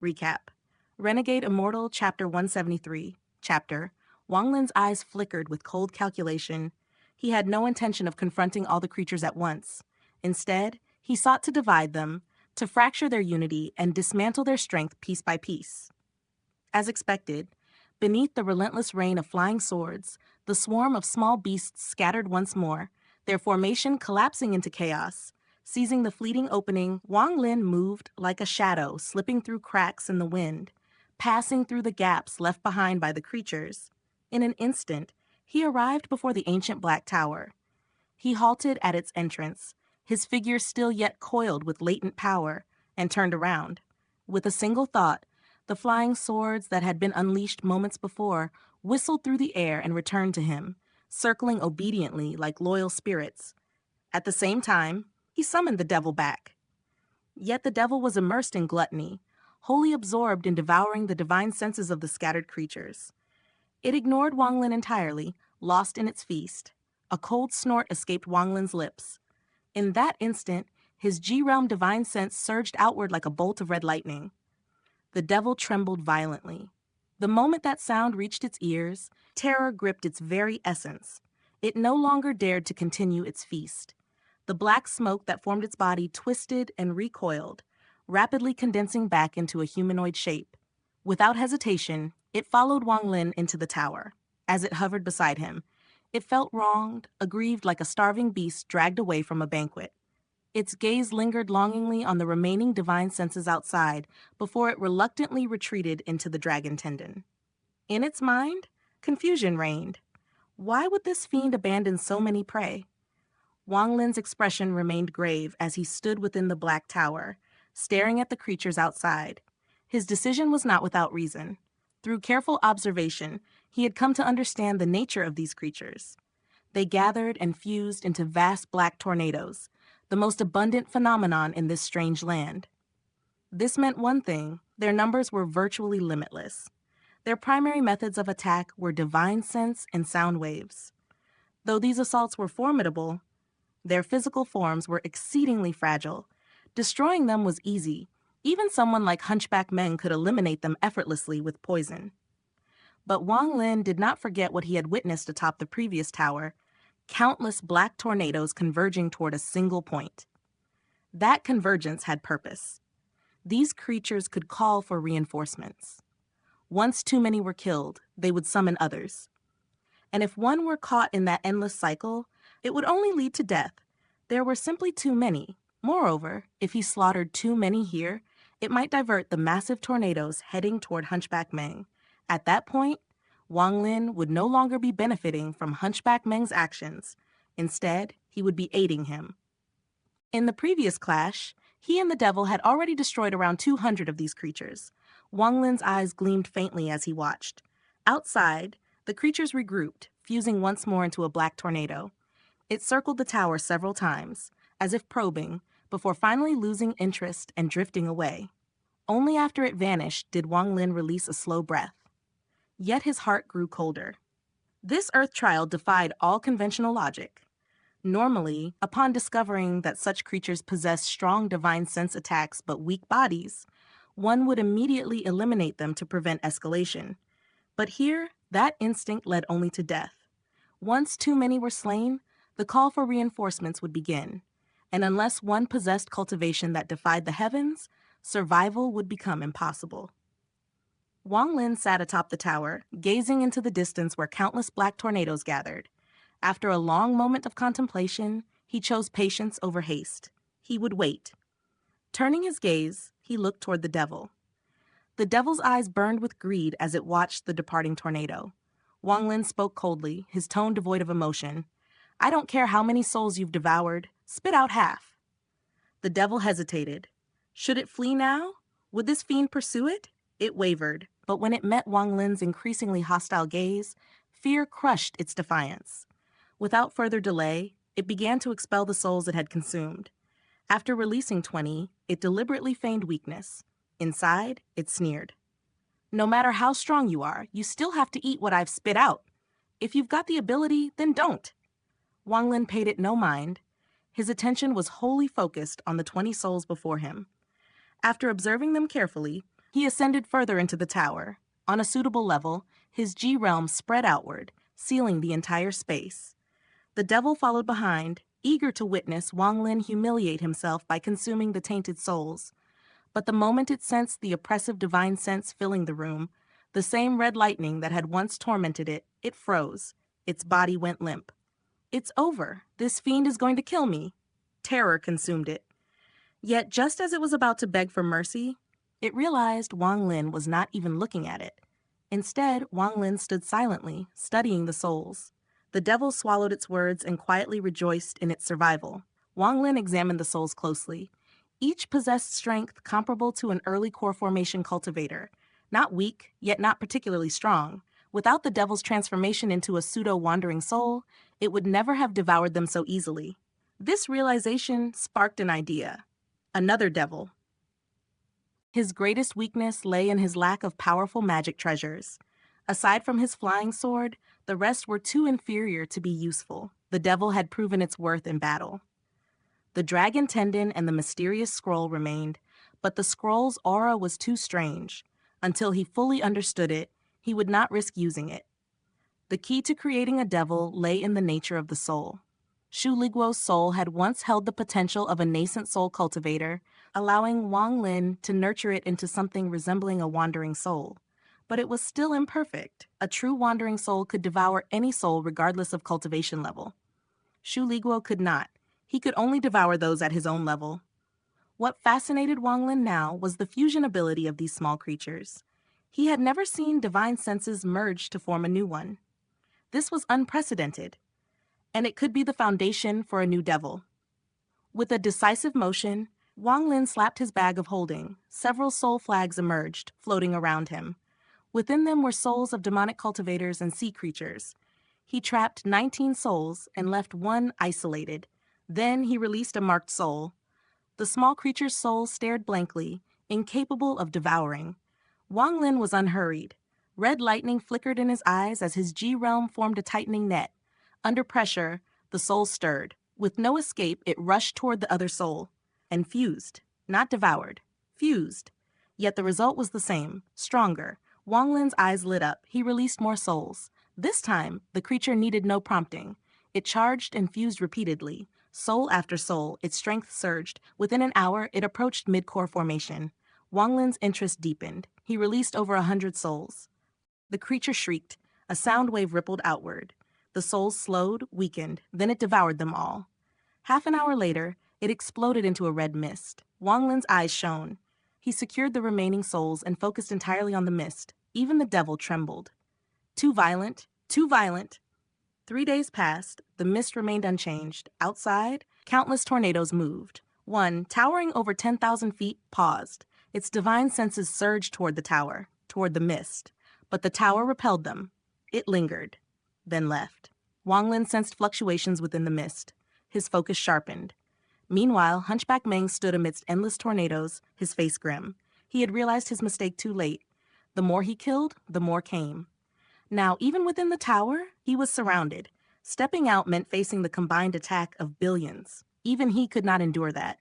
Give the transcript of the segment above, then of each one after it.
Recap. Renegade Immortal, Chapter 173. Chapter. Wang Lin's eyes flickered with cold calculation. He had no intention of confronting all the creatures at once. Instead, he sought to divide them, to fracture their unity and dismantle their strength piece by piece. As expected, beneath the relentless rain of flying swords, the swarm of small beasts scattered once more, their formation collapsing into chaos. Seizing the fleeting opening, Wang Lin moved like a shadow slipping through cracks in the wind, passing through the gaps left behind by the creatures. In an instant, he arrived before the ancient black tower. He halted at its entrance, his figure still yet coiled with latent power, and turned around. With a single thought, the flying swords that had been unleashed moments before whistled through the air and returned to him, circling obediently like loyal spirits. At the same time, he summoned the devil back. Yet the devil was immersed in gluttony, wholly absorbed in devouring the divine senses of the scattered creatures. It ignored Wang Lin entirely, lost in its feast. A cold snort escaped Wang Lin's lips. In that instant, his G-realm divine sense surged outward like a bolt of red lightning. The devil trembled violently. The moment that sound reached its ears, terror gripped its very essence. It no longer dared to continue its feast. The black smoke that formed its body twisted and recoiled, rapidly condensing back into a humanoid shape. Without hesitation, it followed Wang Lin into the tower. As it hovered beside him, it felt wronged, aggrieved like a starving beast dragged away from a banquet. Its gaze lingered longingly on the remaining divine senses outside before it reluctantly retreated into the dragon tendon. In its mind, confusion reigned. Why would this fiend abandon so many prey? Wang Lin's expression remained grave as he stood within the black tower, staring at the creatures outside. His decision was not without reason. Through careful observation, he had come to understand the nature of these creatures. They gathered and fused into vast black tornadoes, the most abundant phenomenon in this strange land. This meant one thing: their numbers were virtually limitless. Their primary methods of attack were divine sense and sound waves. Though these assaults were formidable, their physical forms were exceedingly fragile. Destroying them was easy. Even someone like Hunchback Meng could eliminate them effortlessly with poison. But Wang Lin did not forget what he had witnessed atop the previous tower: countless black tornadoes converging toward a single point. That convergence had purpose. These creatures could call for reinforcements. Once too many were killed, they would summon others. And if one were caught in that endless cycle, it would only lead to death. There were simply too many. Moreover, if he slaughtered too many here, it might divert the massive tornadoes heading toward Hunchback Meng. At that point, Wang Lin would no longer be benefiting from Hunchback Meng's actions. Instead, he would be aiding him. In the previous clash, he and the devil had already destroyed around 200 of these creatures. Wang Lin's eyes gleamed faintly as he watched. Outside, the creatures regrouped, fusing once more into a black tornado. It circled the tower several times, as if probing, before finally losing interest and drifting away. Only after it vanished did Wang Lin release a slow breath. Yet his heart grew colder. This Earth trial defied all conventional logic. Normally, upon discovering that such creatures possess strong divine sense attacks but weak bodies, one would immediately eliminate them to prevent escalation. But here, that instinct led only to death. Once too many were slain, the call for reinforcements would begin, and unless one possessed cultivation that defied the heavens, survival would become impossible. Wang Lin sat atop the tower, gazing into the distance where countless black tornadoes gathered. After a long moment of contemplation, he chose patience over haste. He would wait. Turning his gaze, he looked toward the devil. The devil's eyes burned with greed as it watched the departing tornado. Wang Lin spoke coldly, his tone devoid of emotion. "I don't care how many souls you've devoured. Spit out half." The devil hesitated. Should it flee now? Would this fiend pursue it? It wavered, but when it met Wang Lin's increasingly hostile gaze, fear crushed its defiance. Without further delay, it began to expel the souls it had consumed. After releasing 20, it deliberately feigned weakness. Inside, it sneered. "No matter how strong you are, you still have to eat what I've spit out. If you've got the ability, then don't." Wang Lin paid it no mind. His attention was wholly focused on the 20 souls before him. After observing them carefully, He ascended further into the tower. On a suitable level, his G-realm spread outward, sealing the entire space. The devil followed behind, eager to witness Wang Lin humiliate himself by consuming the tainted souls. But the moment it sensed the oppressive divine sense filling the room, the same red lightning that had once tormented it, it froze. Its body went limp. "It's over. This fiend is going to kill me." Terror consumed it. Yet just as it was about to beg for mercy, it realized Wang Lin was not even looking at it. Instead, Wang Lin stood silently, studying the souls. The devil swallowed its words and quietly rejoiced in its survival. Wang Lin examined the souls closely. Each possessed strength comparable to an early core formation cultivator. Not weak, yet not particularly strong. Without the devil's transformation into a pseudo-wandering soul, it would never have devoured them so easily. This realization sparked an idea. Another devil. His greatest weakness lay in his lack of powerful magic treasures. Aside from his flying sword, the rest were too inferior to be useful. The devil had proven its worth in battle. The dragon tendon and the mysterious scroll remained, but the scroll's aura was too strange. Until he fully understood it, he would not risk using it. The key to creating a devil lay in the nature of the soul. Shu Liguo's soul had once held the potential of a nascent soul cultivator, allowing Wang Lin to nurture it into something resembling a wandering soul. But it was still imperfect. A true wandering soul could devour any soul regardless of cultivation level. Shu Liguo could not. He could only devour those at his own level. What fascinated Wang Lin now was the fusion ability of these small creatures. He had never seen divine senses merge to form a new one. This was unprecedented, and it could be the foundation for a new devil. With a decisive motion, Wang Lin slapped his bag of holding. Several soul flags emerged, floating around him. Within them were souls of demonic cultivators and sea creatures. He trapped 19 souls and left one isolated. Then he released a marked soul. The small creature's soul stared blankly, incapable of devouring. Wang Lin was unhurried. Red lightning flickered in his eyes as his G-realm formed a tightening net. Under pressure, the soul stirred. With no escape, it rushed toward the other soul and fused, not devoured, fused. Yet the result was the same, stronger. Wang Lin's eyes lit up. He released more souls. This time, the creature needed no prompting. It charged and fused repeatedly. Soul after soul, its strength surged. Within an hour, it approached mid-core formation. Wang Lin's interest deepened. He released over 100 souls. The creature shrieked. A sound wave rippled outward. The souls slowed, weakened, then it devoured them all. Half an hour later, it exploded into a red mist. Wang Lin's eyes shone. He secured the remaining souls and focused entirely on the mist. Even the devil trembled. Too violent, too violent. 3 days passed. The mist remained unchanged. Outside, countless tornadoes moved. One, towering over 10,000 feet, paused. Its divine senses surged toward the tower, toward the mist. But the tower repelled them. It lingered, then left. Wang Lin sensed fluctuations within the mist. His focus sharpened. Meanwhile, Hunchback Meng stood amidst endless tornadoes, his face grim. He had realized his mistake too late. The more he killed, the more came. Now, even within the tower, he was surrounded. Stepping out meant facing the combined attack of billions. Even he could not endure that.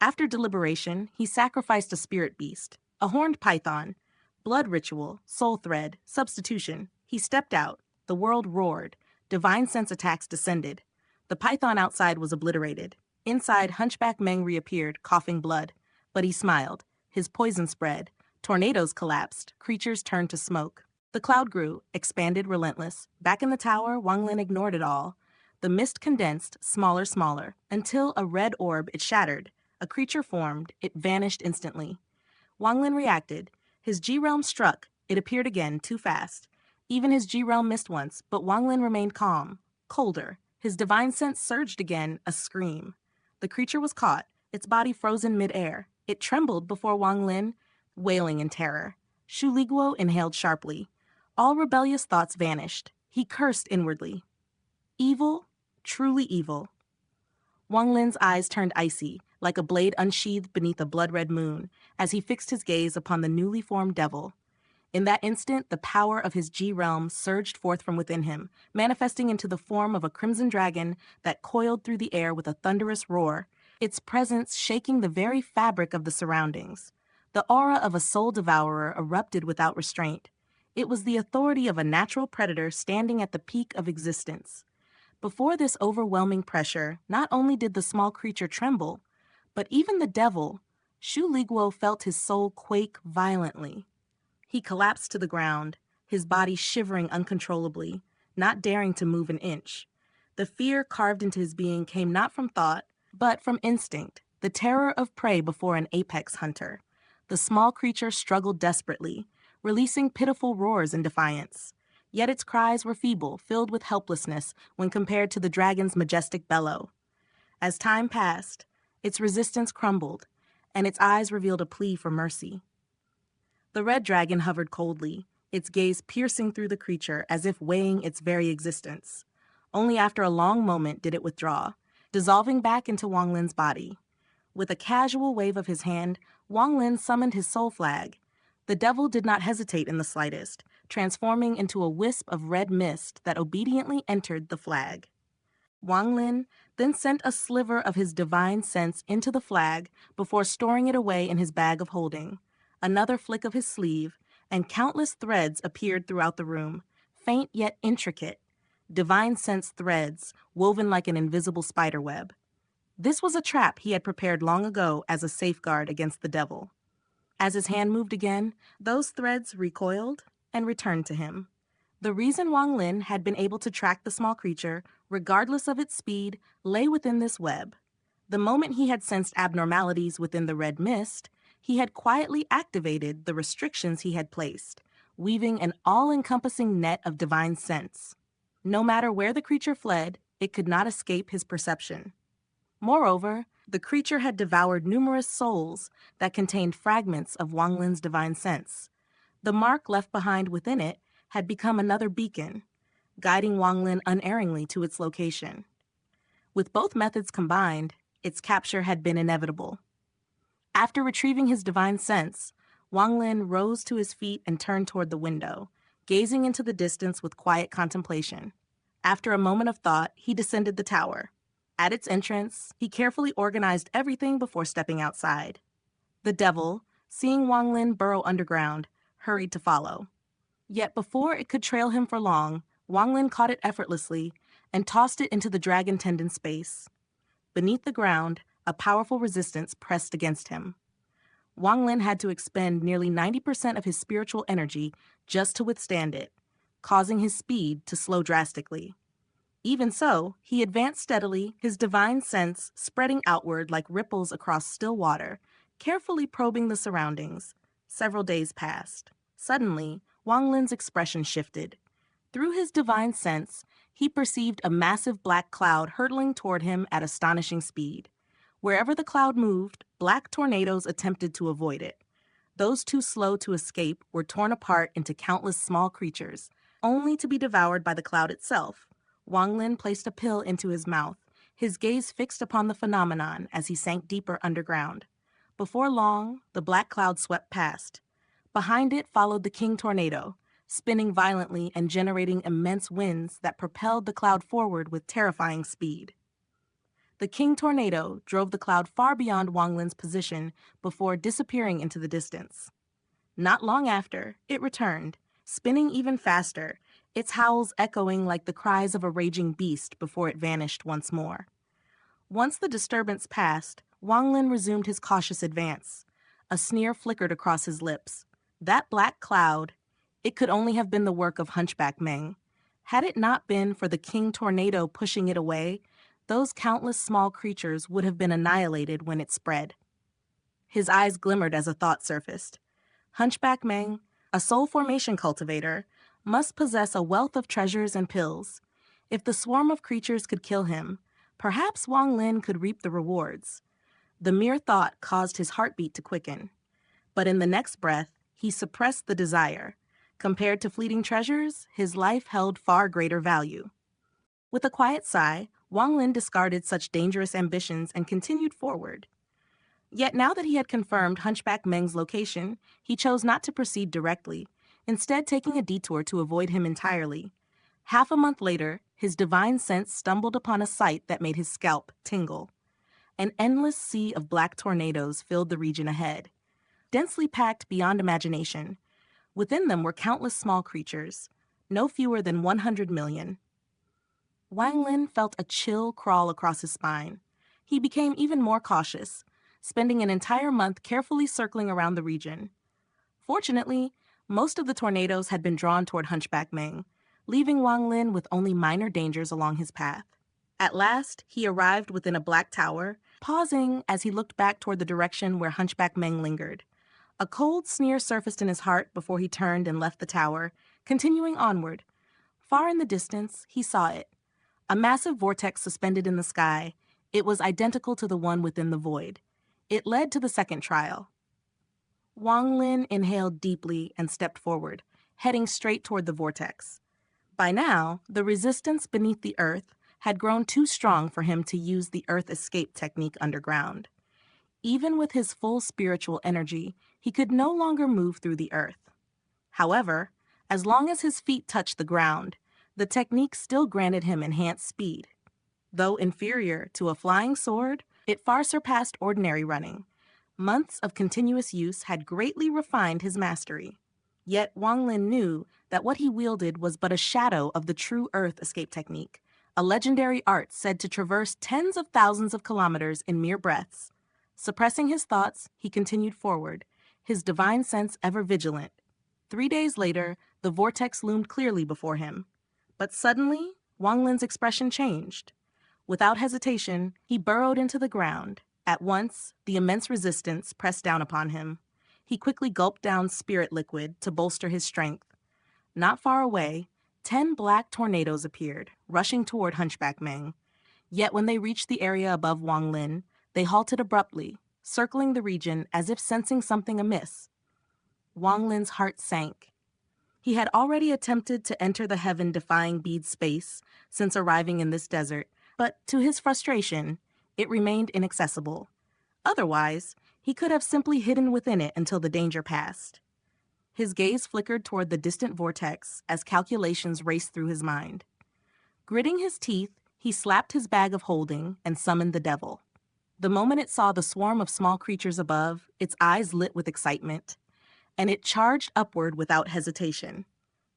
After deliberation, he sacrificed a spirit beast, a horned python. Blood ritual, soul thread, substitution. He stepped out. The world roared. Divine sense attacks descended. The python outside was obliterated. Inside, Hunchback Meng reappeared, coughing blood. But he smiled. His poison spread. Tornadoes collapsed. Creatures turned to smoke. The cloud grew, expanded, relentless. Back in the tower, Wang Lin ignored it all. The mist condensed, smaller, until a red orb, it shattered. A creature formed. It vanished instantly. Wang Lin reacted. His G-realm struck. It appeared again, too fast. Even his G-realm missed once, but Wang Lin remained calm, colder. His divine sense surged again, a scream. The creature was caught, its body frozen mid-air. It trembled before Wang Lin, wailing in terror. Shu Liguo inhaled sharply. All rebellious thoughts vanished. He cursed inwardly. Evil, truly evil. Wang Lin's eyes turned icy, like a blade unsheathed beneath a blood-red moon, as he fixed his gaze upon the newly formed devil. In that instant, the power of his G-realm surged forth from within him, manifesting into the form of a crimson dragon that coiled through the air with a thunderous roar, its presence shaking the very fabric of the surroundings. The aura of a soul devourer erupted without restraint. It was the authority of a natural predator standing at the peak of existence. Before this overwhelming pressure, not only did the small creature tremble, but even the devil, Shu Liguo, felt his soul quake violently. He collapsed to the ground, his body shivering uncontrollably, not daring to move an inch. The fear carved into his being came not from thought, but from instinct, the terror of prey before an apex hunter. The small creature struggled desperately, releasing pitiful roars in defiance. Yet its cries were feeble, filled with helplessness when compared to the dragon's majestic bellow. As time passed, its resistance crumbled, and its eyes revealed a plea for mercy. The red dragon hovered coldly, its gaze piercing through the creature as if weighing its very existence. Only after a long moment did it withdraw, dissolving back into Wang Lin's body. With a casual wave of his hand, Wang Lin summoned his soul flag. The devil did not hesitate in the slightest, transforming into a wisp of red mist that obediently entered the flag. Wang Lin then sent a sliver of his divine sense into the flag before storing it away in his bag of holding. Another flick of his sleeve, and countless threads appeared throughout the room, faint yet intricate, divine sense threads woven like an invisible spiderweb. This was a trap he had prepared long ago as a safeguard against the devil. As his hand moved again, those threads recoiled and returned to him. The reason Wang Lin had been able to track the small creature, regardless of its speed, lay within this web. The moment he had sensed abnormalities within the red mist, he had quietly activated the restrictions he had placed, weaving an all-encompassing net of divine sense. No matter where the creature fled, it could not escape his perception. Moreover, the creature had devoured numerous souls that contained fragments of Wang Lin's divine sense. The mark left behind within it had become another beacon, guiding Wang Lin unerringly to its location. With both methods combined, its capture had been inevitable. After retrieving his divine sense, Wang Lin rose to his feet and turned toward the window, gazing into the distance with quiet contemplation. After a moment of thought, he descended the tower. At its entrance, he carefully organized everything before stepping outside. The devil, seeing Wang Lin burrow underground, hurried to follow. Yet before it could trail him for long, Wang Lin caught it effortlessly and tossed it into the dragon tendon space. Beneath the ground, a powerful resistance pressed against him. Wang Lin had to expend nearly 90% of his spiritual energy just to withstand it, causing his speed to slow drastically. Even so, he advanced steadily, his divine sense spreading outward like ripples across still water, carefully probing the surroundings. Several days passed. Suddenly, Wang Lin's expression shifted. Through his divine sense, he perceived a massive black cloud hurtling toward him at astonishing speed. Wherever the cloud moved, black tornadoes attempted to avoid it. Those too slow to escape were torn apart into countless small creatures, only to be devoured by the cloud itself. Wang Lin placed a pill into his mouth, his gaze fixed upon the phenomenon as he sank deeper underground. Before long, the black cloud swept past. Behind it followed the king tornado, spinning violently and generating immense winds that propelled the cloud forward with terrifying speed. The king tornado drove the cloud far beyond Wang Lin's position before disappearing into the distance. Not long after, it returned, spinning even faster, its howls echoing like the cries of a raging beast before it vanished once more. Once the disturbance passed, Wang Lin resumed his cautious advance. A sneer flickered across his lips. That black cloud, it could only have been the work of Hunchback Meng. Had it not been for the king tornado pushing it away, those countless small creatures would have been annihilated when it spread. His eyes glimmered as a thought surfaced. Hunchback Meng, a soul formation cultivator, must possess a wealth of treasures and pills. If the swarm of creatures could kill him, perhaps Wang Lin could reap the rewards. The mere thought caused his heartbeat to quicken. But in the next breath, he suppressed the desire. Compared to fleeting treasures, his life held far greater value. With a quiet sigh, Wang Lin discarded such dangerous ambitions and continued forward. Yet now that he had confirmed Hunchback Meng's location, he chose not to proceed directly, instead taking a detour to avoid him entirely. Half a month later, his divine sense stumbled upon a sight that made his scalp tingle. An endless sea of black tornadoes filled the region ahead. densely packed beyond imagination. Within them were countless small creatures, no fewer than 100 million. Wang Lin felt a chill crawl across his spine. He became even more cautious, spending an entire month carefully circling around the region. Fortunately, most of the tornadoes had been drawn toward Hunchback Meng, leaving Wang Lin with only minor dangers along his path. At last, he arrived within a black tower, pausing as he looked back toward the direction where Hunchback Meng lingered. A cold sneer surfaced in his heart before he turned and left the tower, continuing onward. Far in the distance, he saw it. A massive vortex suspended in the sky. It was identical to the one within the void. It led to the second trial. Wang Lin inhaled deeply and stepped forward, heading straight toward the vortex. By now, the resistance beneath the earth had grown too strong for him to use the earth escape technique underground. Even with his full spiritual energy, he could no longer move through the earth. However, as long as his feet touched the ground, the technique still granted him enhanced speed. Though inferior to a flying sword, it far surpassed ordinary running. Months of continuous use had greatly refined his mastery. Yet Wang Lin knew that what he wielded was but a shadow of the true earth escape technique, a legendary art said to traverse tens of thousands of kilometers in mere breaths. Suppressing his thoughts, he continued forward, his divine sense ever vigilant. 3 days later, the vortex loomed clearly before him. But suddenly, Wang Lin's expression changed. Without hesitation, he burrowed into the ground. At once, the immense resistance pressed down upon him. He quickly gulped down spirit liquid to bolster his strength. Not far away, 10 black tornadoes appeared, rushing toward Hunchback Meng. Yet when they reached the area above Wang Lin, they halted abruptly, circling the region as if sensing something amiss. Wang Lin's heart sank. He had already attempted to enter the heaven-defying bead space since arriving in this desert, but to his frustration, it remained inaccessible. Otherwise, he could have simply hidden within it until the danger passed. His gaze flickered toward the distant vortex as calculations raced through his mind. Gritting his teeth, he slapped his bag of holding and summoned the devil. The moment it saw the swarm of small creatures above, its eyes lit with excitement, and it charged upward without hesitation.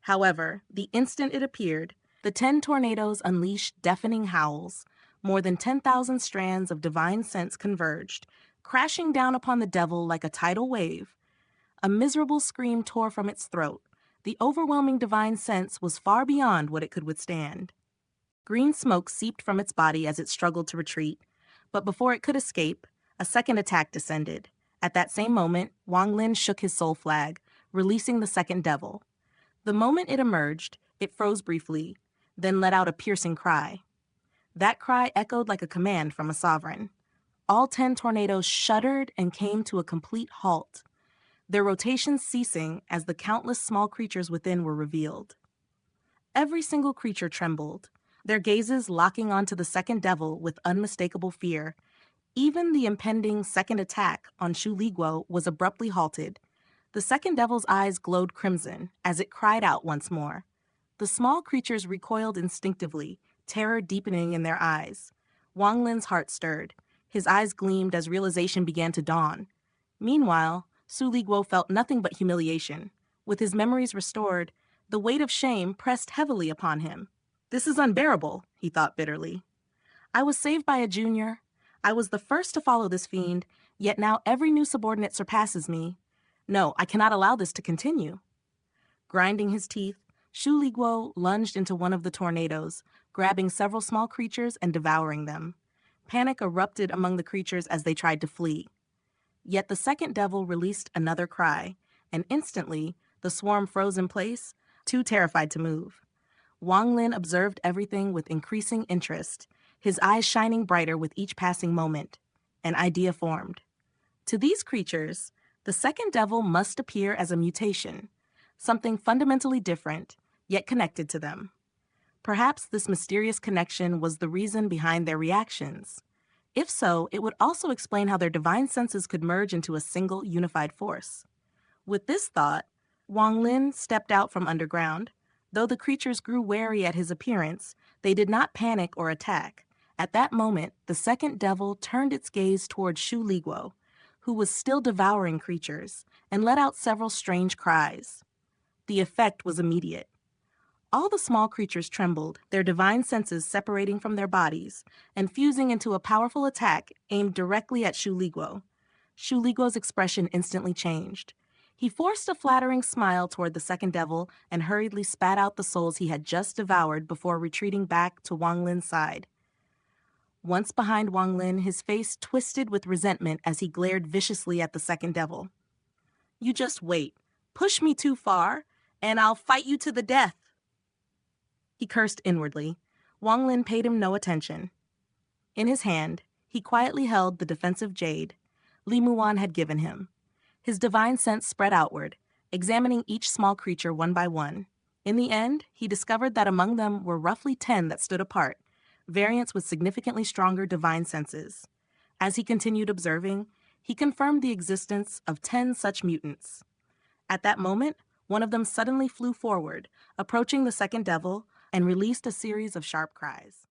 However, the instant it appeared, the 10 tornadoes unleashed deafening howls. More than 10,000 strands of divine sense converged, crashing down upon the devil like a tidal wave. A miserable scream tore from its throat. The overwhelming divine sense was far beyond what it could withstand. Green smoke seeped from its body as it struggled to retreat, but before it could escape, a second attack descended. At that same moment, Wang Lin shook his soul flag, releasing the second devil. The moment it emerged, it froze briefly, then let out a piercing cry. That cry echoed like a command from a sovereign. All 10 tornadoes shuddered and came to a complete halt, their rotations ceasing as the countless small creatures within were revealed. Every single creature trembled, their gazes locking onto the second devil with unmistakable fear. Even the impending second attack on Shu Liguo was abruptly halted. The second devil's eyes glowed crimson as it cried out once more. The small creatures recoiled instinctively, terror deepening in their eyes. Wang Lin's heart stirred. His eyes gleamed as realization began to dawn. Meanwhile, Su Liguo felt nothing but humiliation. With his memories restored, the weight of shame pressed heavily upon him. This is unbearable, he thought bitterly. I was saved by a junior. I was the first to follow this fiend, yet now every new subordinate surpasses me. No, I cannot allow this to continue. Grinding his teeth, Shu Liguo lunged into one of the tornadoes, grabbing several small creatures and devouring them. Panic erupted among the creatures as they tried to flee. Yet the second devil released another cry, and instantly the swarm froze in place, too terrified to move. Wang Lin observed everything with increasing interest, his eyes shining brighter with each passing moment. An idea formed. To these creatures, the second devil must appear as a mutation, something fundamentally different, yet connected to them. Perhaps this mysterious connection was the reason behind their reactions. If so, it would also explain how their divine senses could merge into a single unified force. With this thought, Wang Lin stepped out from underground. Though the creatures grew wary at his appearance, they did not panic or attack. At that moment, the second devil turned its gaze toward Shu Liguo. who was still devouring creatures, and let out several strange cries. The effect was immediate. All the small creatures trembled, their divine senses separating from their bodies and fusing into a powerful attack aimed directly at Shuliguo. Shuliguo's expression instantly changed. He forced a flattering smile toward the second devil and hurriedly spat out the souls he had just devoured before retreating back to Wang Lin's side. Once behind Wang Lin, his face twisted with resentment as he glared viciously at the second devil. "You just wait. Push me too far, and I'll fight you to the death." He cursed inwardly. Wang Lin paid him no attention. In his hand, he quietly held the defensive jade Li Muan had given him. His divine sense spread outward, examining each small creature one by one. In the end, he discovered that among them were roughly 10 that stood apart, variants with significantly stronger divine senses. As he continued observing, he confirmed the existence of 10 such mutants. At that moment, one of them suddenly flew forward, approaching the second devil, and released a series of sharp cries.